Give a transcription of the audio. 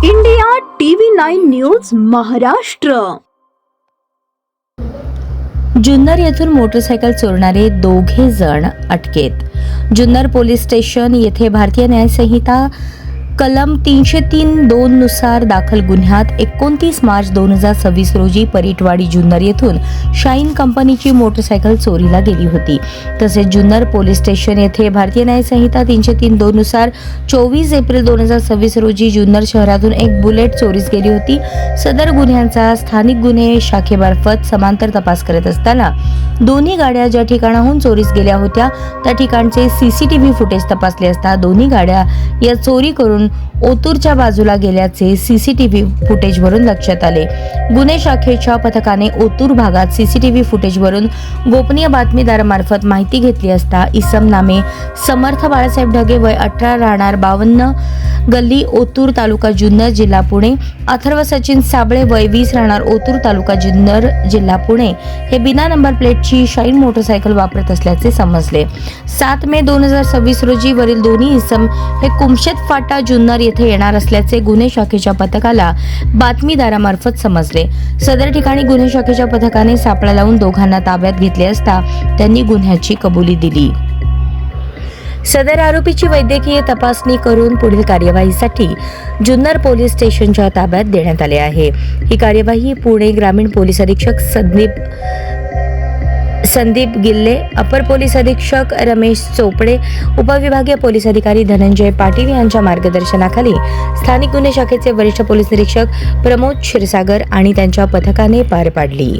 India TV 9 news Maharashtra. Junnar येथून motorcycle चोरणारे दोघे जण अटकेत. जुन्नर पोलीस स्टेशन येथे भारतीय न्याय संहिता कलम 303(2) नुसार दाखल गुन्ह्यात 29 मार्च 2026 रोजी परीटवाडी जुन्नर येथून शाईन कंपनीची मोटरसायकल चोरीला गेली होती. तसेच जुन्नर पोलीस स्टेशन येथे भारतीय न्याय संहिता 303(2) नुसार 24 एप्रिल 2026 रोजी जुन्नर शहरातून एक बुलेट चोरीस गेली होती. सदर गुन्ह्यांचा स्थानिक गुन्हे शाखेमार्फत समांतर तपास करत असताना दोन्ही गाड्या ज्या ठिकाणाहून चोरीस गेल्या होत्या त्या ठिकाणचे सीसीटीव्ही फुटेज तपासले असता दोन्ही गाड्या या चोरी करून ओतूरच्या बाजूला गेल्याचे सीसीटीव्ही फुटेजवरून लक्षात आले. गुन्हे शाखेच्या पथकाने ओतूर भागात सीसीटीव्ही फुटेजवरून गोपनीय बातमीदारामार्फत माहिती घेतली असता इसम नामे समर्थ बाळासाहेब ढगे वय 18 राहणार 52 गल्ली ओतूर तालुका जुन्नर जिल्हा पुणे, अथर्व सचिन साबळे वय 20 राहणार ओतूर तालुका जुन्नर जिल्हा पुणे हे बिना नंबर प्लेटची शाईन मोटरसायकल वापरत असल्याचे समजले. 7 मे 2026 रोजी वरील दोन्ही इसम हे कुमशेत फाटा जुन्नर येथे येणार असल्याचे गुन्हे शाखेच्या पथकाला बातमीदारामार्फत समजले. सदर ठिकाणी गुन्हे शाखेच्या पथकाने सापळा लावून दोघांना ताब्यात घेतले असता त्यांनी गुन्ह्याची कबुली दिली. सदर आरोपीची वैद्यकीय तपासणी करून पुढील कार्यवाहीसाठी जुन्नर पोलीस स्टेशनच्या ताब्यात देण्यात आले आहे. ही कार्यवाही पुणे ग्रामीण पोलीस अधीक्षक संदीप गिल्ले, अपर पोलीस अधीक्षक रमेश चोपडे, उपविभागीय पोलीस अधिकारी धनंजय पाटील यांच्या मार्गदर्शनाखाली स्थानिक गुन्हे शाखेचे वरिष्ठ पोलीस निरीक्षक प्रमोद क्षीरसागर आणि त्यांच्या पथकाने पार पाडली.